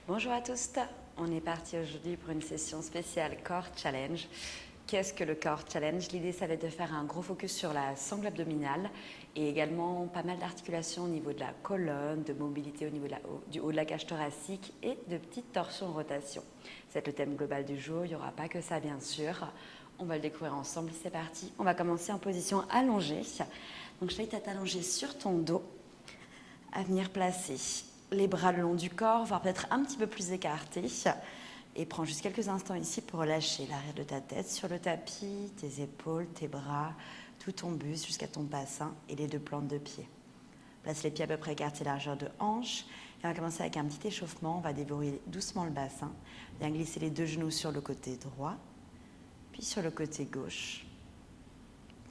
Bonjour à tous, on est parti aujourd'hui pour une session spéciale Core Challenge. Qu'est-ce que le Core Challenge? L'idée, ça va être de faire un gros focus sur la sangle abdominale et également pas mal d'articulations au niveau de la colonne, de mobilité au niveau du haut de la cage thoracique et de petites torsions en rotation. C'est le thème global du jour, il n'y aura pas que ça bien sûr. On va le découvrir ensemble, c'est parti. On va commencer en position allongée. Donc je t'invite à t'allonger sur ton dos, à venir placer les bras le long du corps, voire peut-être un petit peu plus écartés. Et prends juste quelques instants ici pour relâcher l'arrière de ta tête sur le tapis, tes épaules, tes bras, tout ton buste jusqu'à ton bassin et les deux plantes de pied. Place les pieds à peu près écartés, largeur de hanche. Et on va commencer avec un petit échauffement. On va déverrouiller doucement le bassin. Viens glisser les deux genoux sur le côté droit, puis sur le côté gauche.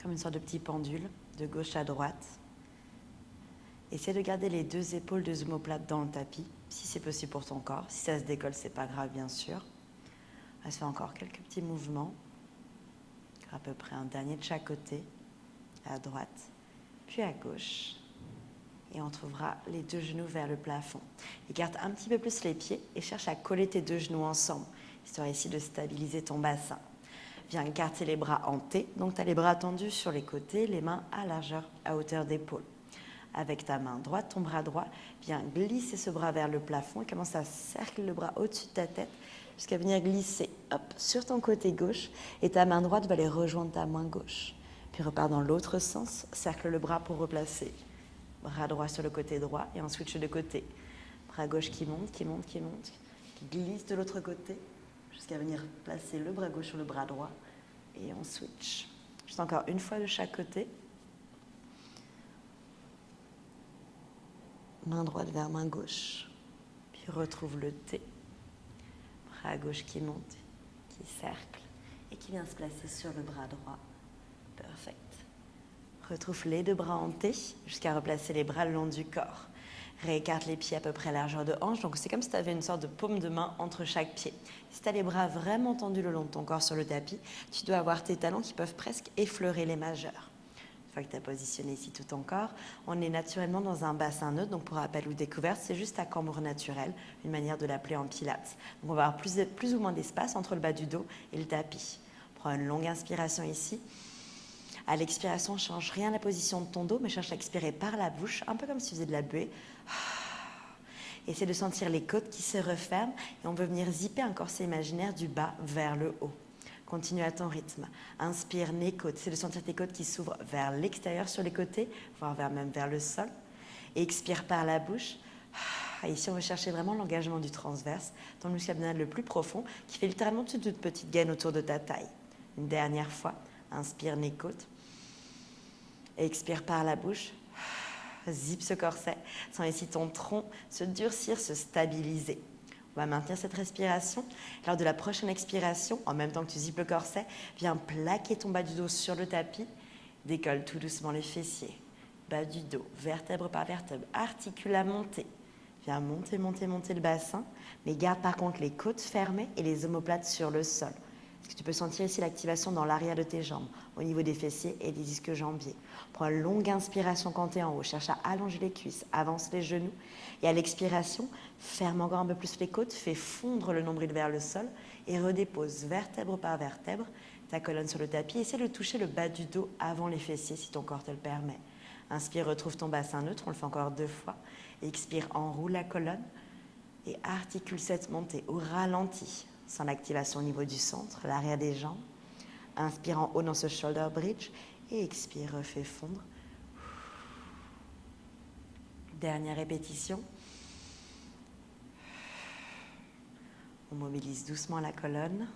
Comme une sorte de petit pendule, de gauche à droite. Essaie de garder les deux épaules de omoplate dans le tapis, si c'est possible pour ton corps. Si ça se décolle, c'est pas grave, bien sûr. On va se faire encore quelques petits mouvements. À peu près un dernier de chaque côté, à droite, puis à gauche. Et on trouvera les deux genoux vers le plafond. Écarte un petit peu plus les pieds et cherche à coller tes deux genoux ensemble, histoire ici de stabiliser ton bassin. Viens écarter les bras en T, donc tu as les bras tendus sur les côtés, les mains à hauteur d'épaule. Avec ta main droite, ton bras droit, viens glisser ce bras vers le plafond et commence à cercler le bras au-dessus de ta tête jusqu'à venir glisser sur ton côté gauche et ta main droite va aller rejoindre ta main gauche. Puis repars dans l'autre sens, cercle le bras pour replacer. Bras droit sur le côté droit et on switch de côté. Bras gauche qui monte, qui glisse de l'autre côté jusqu'à venir placer le bras gauche sur le bras droit et on switch. Juste encore une fois de chaque côté. Main droite vers main gauche, puis retrouve le T, bras gauche qui monte, qui cercle et qui vient se placer sur le bras droit. Perfect. Retrouve les deux bras en T jusqu'à replacer les bras le long du corps. Réécarte les pieds à peu près à largeur de hanche, donc c'est comme si tu avais une sorte de paume de main entre chaque pied. Si tu as les bras vraiment tendus le long de ton corps sur le tapis, tu dois avoir tes talons qui peuvent presque effleurer les majeurs. Une fois que tu as positionné ici tout ton corps, on est naturellement dans un bassin neutre, donc pour rappel ou découverte, c'est juste à cambre naturel, une manière de l'appeler en pilates. Donc on va avoir plus ou moins d'espace entre le bas du dos et le tapis. Prends une longue inspiration ici. À l'expiration, change rien la position de ton dos, mais cherche à expirer par la bouche, un peu comme si tu faisais de la buée. Essaie de sentir les côtes qui se referment et on veut venir zipper un corset imaginaire du bas vers le haut. Continue à ton rythme. Inspire, nez, côtes. C'est de sentir tes côtes qui s'ouvrent vers l'extérieur sur les côtés, voire même vers le sol. Et expire par la bouche. Et ici, on va chercher vraiment l'engagement du transverse, ton muscle abdominal le plus profond, qui fait littéralement toute petite gaine autour de ta taille. Une dernière fois. Inspire, nez, côtes. Et expire par la bouche. Zip ce corset. Sens ici ton tronc se durcir, se stabiliser. On va maintenir cette respiration. Lors de la prochaine expiration, en même temps que tu zippes le corset, viens plaquer ton bas du dos sur le tapis. Décolle tout doucement les fessiers. Bas du dos, vertèbre par vertèbre. Articule à monter. Viens monter le bassin. Mais garde par contre les côtes fermées et les omoplates sur le sol. Est-ce que tu peux sentir ici l'activation dans l'arrière de tes jambes, au niveau des fessiers et des disques jambiers. Prends une longue inspiration quand tu es en haut. Cherche à allonger les cuisses, avance les genoux. Et à l'expiration, ferme encore un peu plus les côtes, fais fondre le nombril vers le sol et redépose vertèbre par vertèbre ta colonne sur le tapis. Essaie de toucher le bas du dos avant les fessiers si ton corps te le permet. Inspire, retrouve ton bassin neutre, on le fait encore 2 fois. Expire, enroule la colonne et articule cette montée au ralenti. Sans l'activation au niveau du centre, l'arrière des jambes. Inspire en haut dans ce shoulder bridge et expire, refais fondre. Dernière répétition. On mobilise doucement la colonne.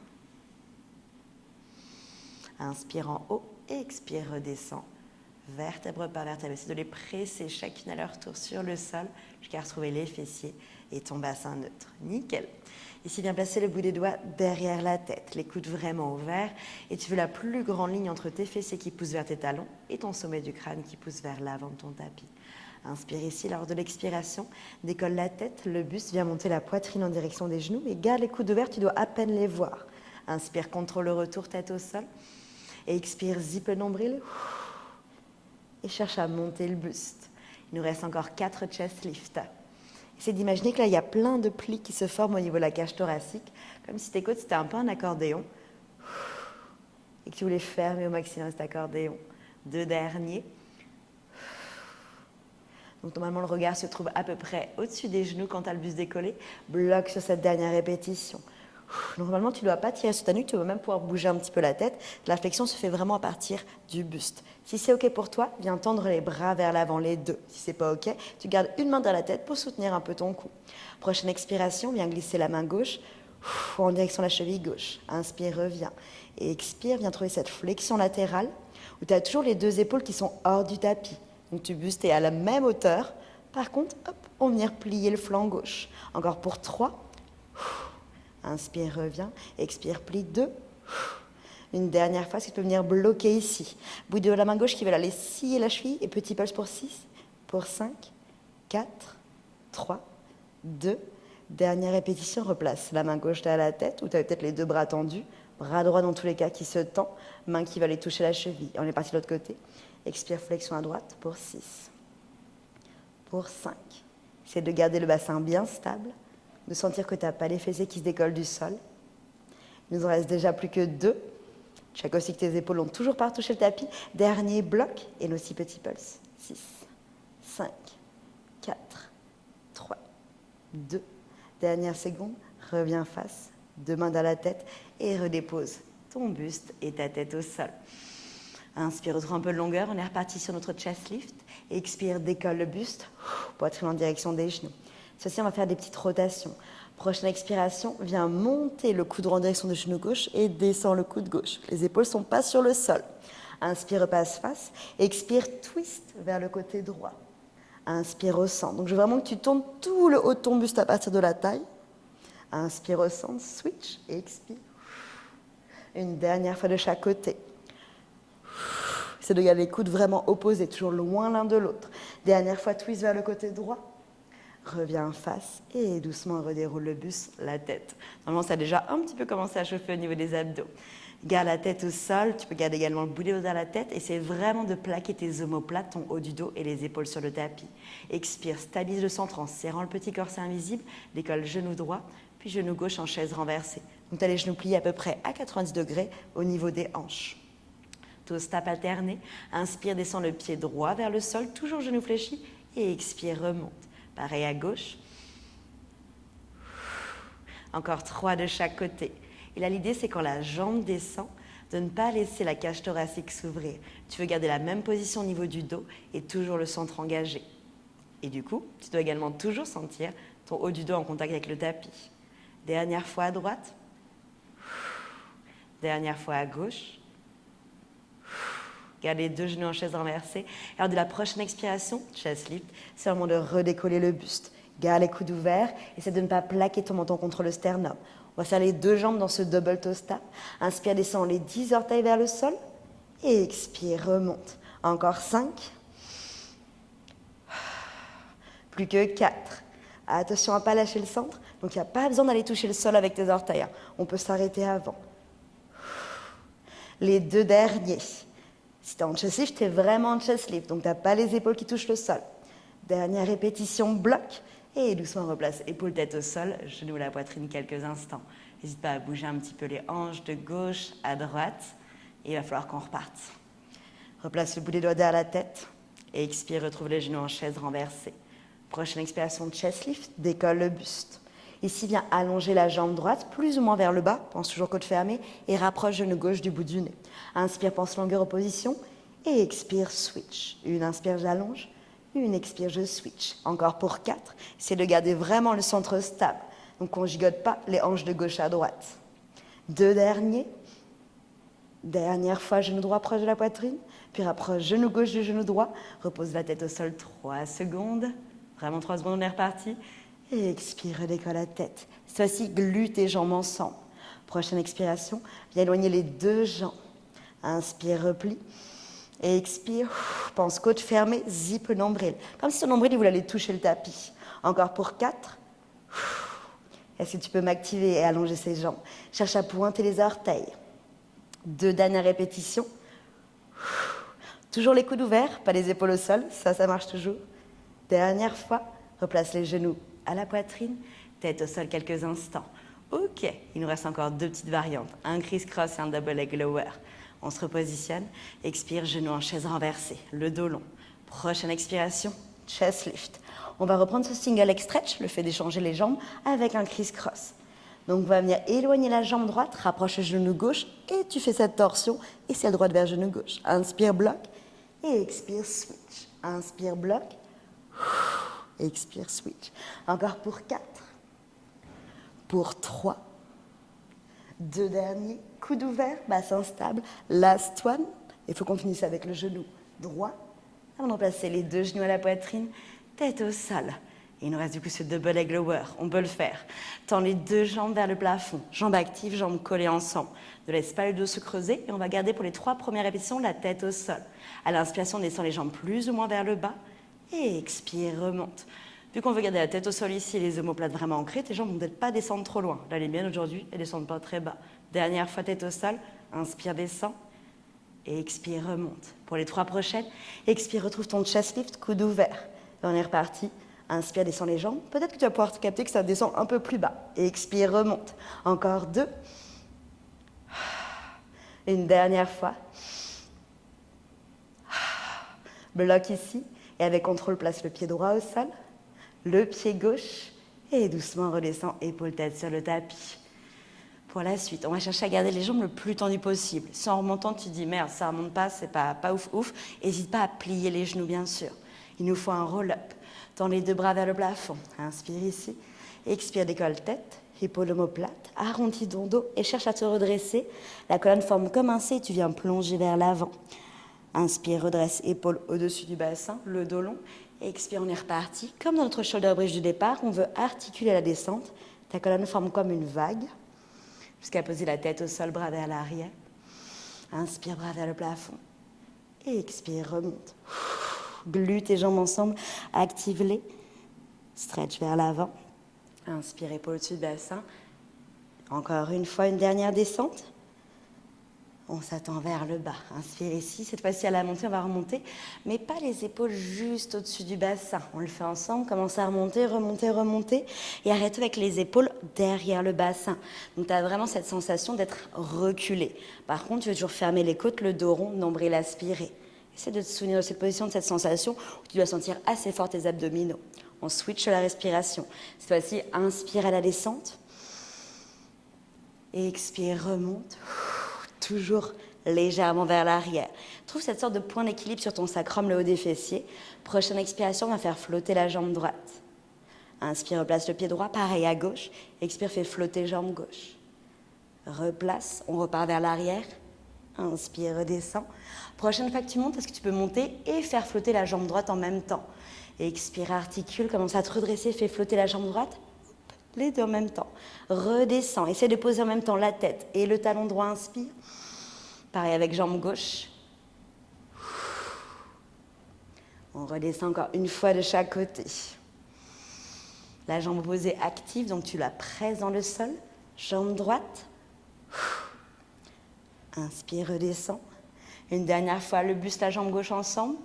Inspire en haut et expire, redescend. Vertèbre par vertèbre. Essaye de les presser chacune à leur tour sur le sol jusqu'à retrouver les fessiers et ton bassin neutre. Nickel. Ici, viens placer le bout des doigts derrière la tête, les coudes vraiment ouverts. Et tu veux la plus grande ligne entre tes fessiers qui poussent vers tes talons et ton sommet du crâne qui pousse vers l'avant de ton tapis. Inspire ici, lors de l'expiration, décolle la tête, le buste, viens monter la poitrine en direction des genoux, mais garde les coudes ouverts, tu dois à peine les voir. Inspire, contrôle le retour, tête au sol. Et expire, zip le nombril. Et cherche à monter le buste. Il nous reste encore 4 chest lifts. Essaie d'imaginer que là, il y a plein de plis qui se forment au niveau de la cage thoracique, comme si tes côtes, c'était un peu un accordéon. Et que tu voulais fermer au maximum cet accordéon. 2 derniers. Donc normalement, le regard se trouve à peu près au-dessus des genoux quand tu as le buste décollé. Bloque sur cette dernière répétition. Normalement, tu ne dois pas tirer sur ta nuque, tu vas même pouvoir bouger un petit peu la tête. La flexion se fait vraiment à partir du buste. Si c'est OK pour toi, viens tendre les bras vers l'avant, les deux. Si c'est pas OK, tu gardes une main dans la tête pour soutenir un peu ton cou. Prochaine expiration, viens glisser la main gauche en direction de la cheville gauche. Inspire, reviens. Et expire, viens trouver cette flexion latérale où tu as toujours les 2 épaules qui sont hors du tapis. Donc tu bustes à la même hauteur. Par contre, hop, on vient plier le flanc gauche. Encore pour 3. Inspire, reviens. Expire, plie 2. Une dernière fois, si tu peux venir bloquer ici. Bout de la main gauche qui va aller scier la cheville. Et petit pulse pour 6, pour 5, 4, 3, 2. Dernière répétition, replace la main gauche derrière la tête, ou tu as peut-être les 2 bras tendus. Bras droit dans tous les cas qui se tend. Main qui va aller toucher la cheville. On est parti de l'autre côté. Expire, flexion à droite pour 6, pour 5. Essaie de garder le bassin bien stable, de sentir que tu n'as pas les fessiers qui se décollent du sol. Il nous en reste déjà plus que 2. Check aussi que tes épaules n'ont toujours pas touché le tapis. Dernier bloc et nos 6 petits pulses. 6, 5, 4, 3, 2. Dernière seconde, reviens face, 2 mains dans la tête et redépose ton buste et ta tête au sol. Inspire, retrouve un peu de longueur, on est reparti sur notre chest lift. Expire, décolle le buste, poitrine en direction des genoux. Ceci, on va faire des petites rotations. Prochaine expiration, viens monter le coude droit en direction du genou gauche et descends le coude gauche. Les épaules ne sont pas sur le sol. Inspire, repasse face. Expire, twist vers le côté droit. Inspire au centre. Donc, je veux vraiment que tu tournes tout le haut de ton buste à partir de la taille. Inspire au centre, switch, et expire. Une dernière fois de chaque côté. C'est de garder les coudes vraiment opposés, toujours loin l'un de l'autre. Dernière fois, twist vers le côté droit. Reviens en face et doucement redéroule le buste, la tête. Normalement, ça a déjà un petit peu commencé à chauffer au niveau des abdos. Garde la tête au sol, tu peux garder également le bout des doigts dans la tête. Essaie vraiment de plaquer tes omoplates, ton haut du dos et les épaules sur le tapis. Expire, stabilise le centre en serrant le petit corset invisible. Décolle genou droit, puis genou gauche en chaise renversée. Donc, tu as les genoux pliés à peu près à 90 degrés au niveau des hanches. Toe stap alterné. Inspire, descend le pied droit vers le sol, toujours genou fléchi. Et expire, remonte. Pareil à gauche. Encore 3 de chaque côté. Et là, l'idée, c'est quand la jambe descend, de ne pas laisser la cage thoracique s'ouvrir. Tu veux garder la même position au niveau du dos et toujours le centre engagé. Et du coup, tu dois également toujours sentir ton haut du dos en contact avec le tapis. Dernière fois à droite. Dernière fois à gauche. Garde les 2 genoux en chaise renversée. Alors de la prochaine expiration, chest lift, c'est le moment de redécoller le buste. Garde les coudes ouverts, essaie de ne pas plaquer ton menton contre le sternum. On va faire les 2 jambes dans ce double toe stap. Inspire, descend les 10 orteils vers le sol. Et expire, remonte. Encore 5. Plus que 4. Attention à ne pas lâcher le centre. Donc il n'y a pas besoin d'aller toucher le sol avec tes orteils. On peut s'arrêter avant. Les 2 derniers. Si tu es en chest lift, tu es vraiment en chest lift. Donc tu n'as pas les épaules qui touchent le sol. Dernière répétition, bloc. Et doucement replace épaule tête au sol, genou à la poitrine quelques instants. N'hésite pas à bouger un petit peu les hanches de gauche à droite. Et il va falloir qu'on reparte. Replace le bout des doigts derrière la tête. Et expire, retrouve les genoux en chaise renversée. Prochaine expiration, chest lift, décolle le buste. Ici, viens allonger la jambe droite, plus ou moins vers le bas, pense toujours côte fermée, et rapproche genou gauche du bout du nez. Inspire, pense longueur en position, et expire, switch. Une inspire, j'allonge, une expire, je switch. Encore pour 4, c'est de garder vraiment le centre stable. Donc on ne gigote pas les hanches de gauche à droite. 2 derniers. Dernière fois, genou droit proche de la poitrine, puis rapproche genou gauche du genou droit, repose la tête au sol 3 secondes. Vraiment 3 secondes, on est reparti. Et expire, redécolle la tête. Cette fois-ci, glue tes jambes ensemble. Prochaine expiration, viens éloigner les 2 jambes. Inspire, replie. Et expire, pense côte fermée, zip le nombril. Comme si ton nombril il voulait aller toucher le tapis. Encore pour 4. Est-ce que tu peux m'activer et allonger ses jambes? Cherche à pointer les orteils. 2 dernières répétitions. Toujours les coudes ouverts, pas les épaules au sol. Ça marche toujours. Dernière fois, replace les genoux à la poitrine, tête au sol quelques instants. Ok, il nous reste encore 2 petites variantes, un criss-cross et un double leg lower. On se repositionne, expire, genou en chaise renversée, le dos long. Prochaine expiration, chest lift. On va reprendre ce single leg stretch, le fait d'échanger les jambes, avec un criss-cross. Donc on va venir éloigner la jambe droite, rapproche le genou gauche et tu fais cette torsion et celle droite vers genou gauche. Inspire, bloc et expire, switch. Inspire, bloc, expire, switch. Encore pour 4, pour 3, 2 derniers, coude ouvert, bassin stable, last one. Il faut qu'on finisse avec le genou droit avant de placer les 2 genoux à la poitrine, tête au sol. Et il nous reste du coup ce double leg lower, on peut le faire. Tends les 2 jambes vers le plafond, jambes actives, jambes collées ensemble. Ne laisse pas le dos se creuser et on va garder pour les 3 premières répétitions la tête au sol. À l'inspiration, on descend les jambes plus ou moins vers le bas et expire, remonte. Vu qu'on veut garder la tête au sol ici et les omoplates vraiment ancrées, tes jambes ne vont peut-être pas descendre trop loin. Là, les miennes aujourd'hui, elles ne descendent pas très bas. Dernière fois, tête au sol, inspire, descend et expire, remonte. Pour les 3 prochaines, expire, retrouve ton chest lift, coude ouvert. Et on est reparti. Inspire, descend les jambes. Peut-être que tu vas pouvoir te capter que ça descend un peu plus bas. Et expire, remonte. Encore 2. Une dernière fois. Bloc ici. Et avec contrôle, place le pied droit au sol. Le pied gauche. Et doucement redescend, épaule-tête sur le tapis. Pour la suite, on va chercher à garder les jambes le plus tendues possible. Si en remontant, tu te dis, merde, ça ne remonte pas, c'est pas ouf. N'hésite pas à plier les genoux, bien sûr. Il nous faut un roll-up. Tends les 2 bras vers le plafond. Inspire ici. Expire, décolle tête. Épaule omoplate. Arrondis ton dos et cherche à te redresser. La colonne forme comme un C et tu viens plonger vers l'avant. Inspire, redresse, épaule au-dessus du bassin, le dos long. Expire, on est reparti. Comme dans notre shoulder bridge du départ, on veut articuler la descente. Ta colonne forme comme une vague. Jusqu'à poser la tête au sol, bras vers l'arrière. Inspire, bras vers le plafond. Et expire, remonte. Glutes et jambes ensemble, active-les. Stretch vers l'avant. Inspire, épaule au-dessus du bassin. Encore une fois, une dernière descente. On s'attend vers le bas. Inspire ici. Cette fois-ci, à la montée, on va remonter, mais pas les épaules juste au-dessus du bassin. On le fait ensemble. Commence à remonter, remonter, remonter. Et arrête avec les épaules derrière le bassin. Donc, tu as vraiment cette sensation d'être reculé. Par contre, tu veux toujours fermer les côtes, le dos rond, nombril aspiré. Essaie de te souvenir de cette position, de cette sensation où tu dois sentir assez fort tes abdominaux. On switch la respiration. Cette fois-ci, inspire à la descente. Et expire, remonte. Toujours légèrement vers l'arrière. Trouve cette sorte de point d'équilibre sur ton sacrum, le haut des fessiers. Prochaine expiration, on va faire flotter la jambe droite. Inspire, replace le pied droit, pareil à gauche. Expire, fais flotter jambe gauche. Replace, on repart vers l'arrière. Inspire, redescends. Prochaine fois que tu montes, est-ce que tu peux monter et faire flotter la jambe droite en même temps? Expire, articule, commence à te redresser, fais flotter la jambe droite. Les 2 en même temps. Redescends, essaie de poser en même temps la tête et le talon droit, inspire. Pareil avec jambe gauche. On redescend encore une fois de chaque côté. La jambe opposée active, donc tu la presses dans le sol. Jambe droite. Inspire, redescends. Une dernière fois, le buste, la jambe gauche ensemble.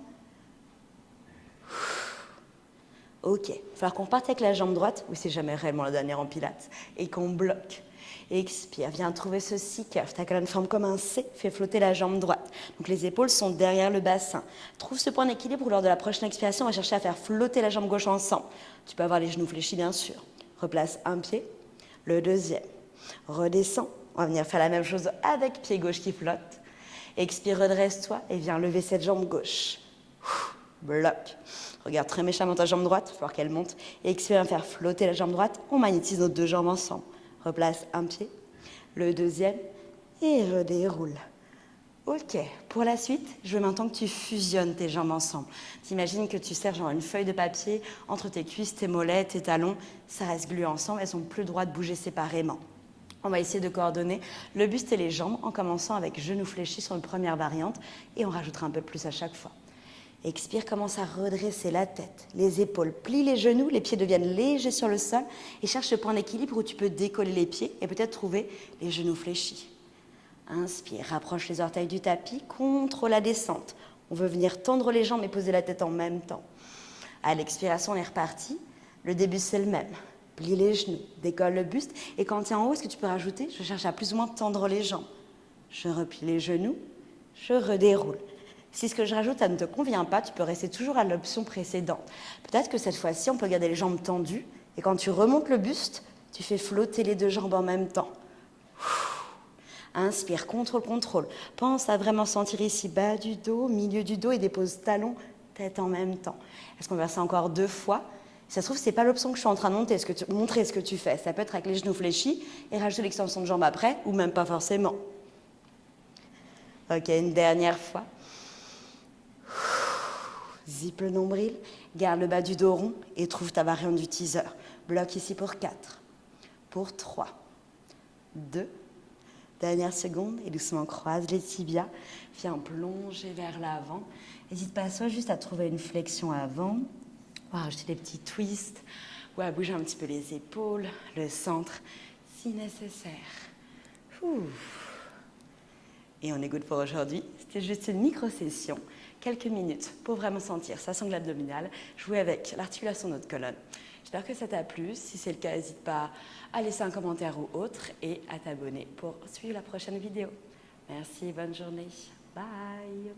Ok, il va falloir qu'on parte avec la jambe droite, oui c'est jamais réellement la dernière en pilates, et qu'on bloque. Expire, viens trouver ce C-curve, ta colonne forme comme un C, fais flotter la jambe droite. Donc les épaules sont derrière le bassin. Trouve ce point d'équilibre où lors de la prochaine expiration, on va chercher à faire flotter la jambe gauche ensemble. Tu peux avoir les genoux fléchis bien sûr. Replace un pied, le deuxième. Redescends, on va venir faire la même chose avec pied gauche qui flotte. Expire, redresse-toi et viens lever cette jambe gauche. Bloc. Regarde très méchamment ta jambe droite, il va falloir qu'elle monte. Et expire, faire flotter la jambe droite. On magnétise nos 2 jambes ensemble. Replace un pied, le deuxième et redéroule. Ok, pour la suite, je veux maintenant que tu fusionnes tes jambes ensemble. T'imagines que tu serres genre une feuille de papier entre tes cuisses, tes mollets, tes talons. Ça reste glué ensemble, elles sont plus le droit de bouger séparément. On va essayer de coordonner le buste et les jambes en commençant avec genoux fléchis sur une première variante et on rajoutera un peu plus à chaque fois. Expire, commence à redresser la tête, les épaules, plie les genoux, les pieds deviennent légers sur le sol et cherche le point d'équilibre où tu peux décoller les pieds et peut-être trouver les genoux fléchis. Inspire, rapproche les orteils du tapis, contrôle la descente. On veut venir tendre les jambes et poser la tête en même temps. À l'expiration, on est reparti. Le début, c'est le même. Plie les genoux, décolle le buste. Et quand tu es en haut, est-ce que tu peux rajouter? Je cherche à plus ou moins tendre les jambes. Je replie les genoux, je redéroule. Si ce que je rajoute, ça ne te convient pas, tu peux rester toujours à l'option précédente. Peut-être que cette fois-ci, on peut garder les jambes tendues. Et quand tu remontes le buste, tu fais flotter les 2 jambes en même temps. Inspire, contrôle, contrôle. Pense à vraiment sentir ici bas du dos, milieu du dos et dépose talons, tête en même temps. Est-ce qu'on va faire ça encore 2 fois? Si ça se trouve, ce n'est pas l'option que je suis en train de montrer ce que tu fais. Ça peut être avec les genoux fléchis et rajouter l'extension de jambe après, ou même pas forcément. Ok, une dernière fois. Zip le nombril, garde le bas du dos rond et trouve ta variante du teaser. Bloc ici pour 4, pour 3, 2, dernière seconde et doucement croise les tibias. Viens plonger vers l'avant. N'hésite pas soit juste à trouver une flexion avant, ou à rajouter des petits twists, ou à bouger un petit peu les épaules, le centre, si nécessaire. Et on est good pour aujourd'hui. C'était juste une micro-session, quelques minutes pour vraiment sentir sa sangle abdominale, jouer avec l'articulation de notre colonne. J'espère que ça t'a plu. Si c'est le cas, n'hésite pas à laisser un commentaire ou autre et à t'abonner pour suivre la prochaine vidéo. Merci, bonne journée. Bye.